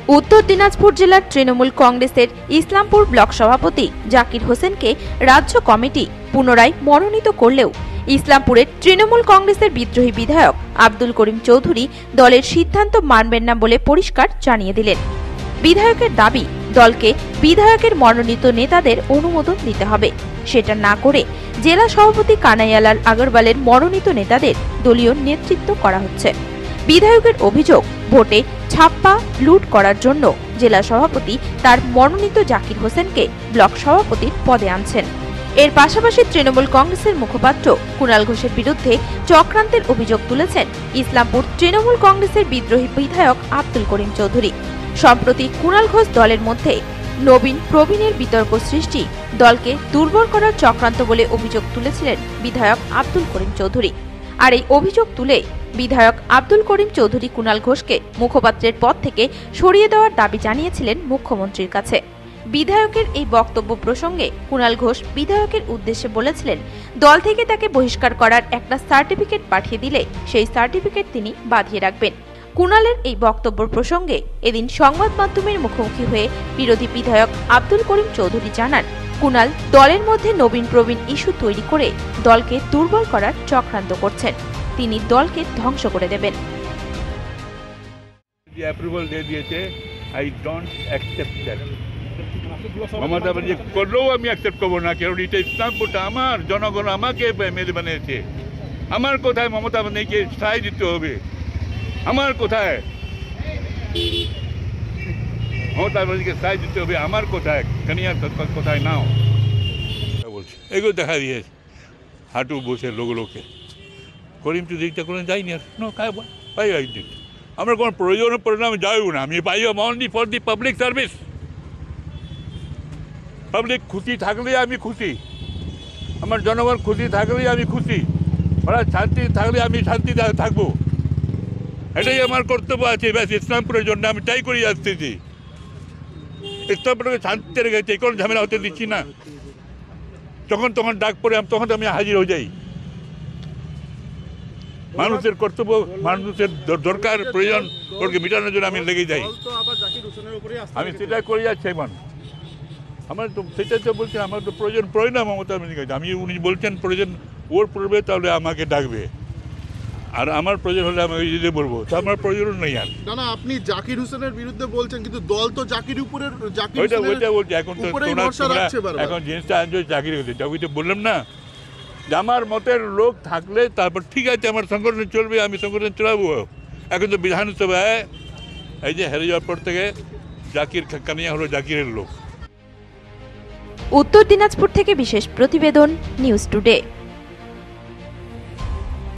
Uttar Dinajpur जिलार Trinamool कংগ্রেসের Islampur block সভাপতি জাকির হোসেনকে রাজ্য কমিটি পুনরায় মনোনীত করলেও ইসলামপুরের তৃণমূল কংগ্রেসের বিদ্রোহী বিধায়ক আব্দুল করিম চৌধুরী দলের সিদ্ধান্ত মানবেন না বলে পরিষ্কার জানিয়ে দিলেন। বিধায়কের দাবি, দলকে বিধায়কের মনোনীত নেতাদের অনুমোদন দিতে হবে, সেটা না করে জেলা সভাপতি কানাইয়ালাল আগরওয়ালের মনোনীত নেতাদের দলীয় নেতৃত্ব করা হচ্ছে। বিধায়কের অভিযোগ, ভোটে ছাপ্পা লুট করার জন্য জেলা সভাপতি তার মনোনীত জাকির হোসেনকে ব্লক সভাপতির পদে আনছেন। এর পাশাপাশি তৃণমূল কংগ্রেসের মুখপাত্র কুণাল ঘোষের বিরুদ্ধে চক্রান্তের অভিযোগ তুলেছেন ইসলামপুর তৃণমূল কংগ্রেসের বিদ্রোহী বিধায়ক আব্দুল করিম চৌধুরী। সম্প্রতি কুণাল ঘোষ দলের মধ্যে নবীন প্রবীণের বিতর্ক সৃষ্টি, দলকে দুর্বল করার চক্রান্ত বলে অভিযোগ তুলেছিলেন বিধায়ক আব্দুল করিম চৌধুরী। আর এই অভিযোগ তুলে বিধায়ক আব্দুল করিম চৌধুরী কুণাল ঘোষকে মুখপাত্রের পদ থেকে সরিয়ে দেওয়ার দাবি জানিয়েছিলেন মুখ্যমন্ত্রীর কাছে। বিধায়কের এই বক্তব্য প্রসঙ্গে কুণাল ঘোষ বিধায়কের উদ্দেশ্যে বলেছিলেন, দল থেকে তাকে বহিষ্কার করার একটা সার্টিফিকেট পাঠিয়ে দিলে সেই সার্টিফিকেট তিনি বাঁধিয়ে রাখবেন। কুণালের এই বক্তব্য প্রসঙ্গে এদিন সংবাদ মাধ্যমের মুখোমুখি হয়ে বিরোধী বিধায়ক আব্দুল করিম চৌধুরী জানান, কুণাল দলের মধ্যে নবীন প্রবীণ ইস্যু তৈরি করে দলকে দুর্বল করার চক্রান্ত করছেন, তিনি দলকে ধ্বংস করে দেবেন। মমতা ব্যানার্জি করলেও আমি অ্যাকসেপ্ট করবো না, কারণ এটা ইসলামপুরটা আমার, জনগণ আমাকে মেলে বানিয়েছে। আমার কোথায় মমতা ব্যানার্জিকে স্থায়ী দিতে হবে? আমার কোথায় মমতা ব্যানার্জিকে স্থায়ী দিতে হবে? আমার কোথায়? কানিয়ার কোথায় নাও বলছে, এগুলো দেখা দিয়েছে হাঁটু বসে লোকে। করিম চৌধুরীটা কোনো যাইনি আর পাই আমার কোনো প্রয়োজন পড়ে না, আমি যাইও না। আমি পাই only for the public service. Public খুশি থাকলে আমি খুশি, আমার জনগণ খুশি থাকলে আমি খুশি, ওরা শান্তি থাকলে আমি শান্তি থাকবো, এটাই আমার কর্তব্য আছে। ব্যাস ইসলামপুরের জন্য আমি তাই করে আসতেছি। ইসলামপুরকে শান্তিতে রেখেছি, কোনো ঝামেলা হতে দিচ্ছি না। তখন ডাক পড়ে তখন আমি হাজির হয়ে যাই। মানুষের কর্তব্য, মানুষের দরকার প্রয়োজন ওকে মেটানোর জন্য আমি লেগে যাই। আমি সেটাই করে যাচ্ছি। আমার তো সেটাই তো বলছেন, আমার তো প্রয়োজন পড়ে না মমতা ব্যানার্জির কাছে। উনি বলছেন প্রয়োজন ওর পড়বে তাহলে আমাকে ডাকবে, আর আমার প্রয়োজন হলে আমি ওই দিতে বলবো, তো আমার প্রয়োজন নেই। আর না, আপনি জাকির হোসেনের বিরুদ্ধে বলছেন, কিন্তু দল তো জাকির উপরের ওইটা বলছে। এখন তো এখন জিনিসটা আনছো জাকির হতে, জাকিরটা বললাম না যে আমার মতের লোক থাকলে তারপর ঠিক আছে আমার সংগঠন চলবে, আমি সংগঠন চালাবো। এখন তো বিধানসভায় এই যে হেরে যাওয়ার পর থেকে জাকির কানিয়া হলো জাকিরের লোক। উত্তর দিনাজপুর থেকে বিশেষ প্রতিবেদন, নিউজ টুডে।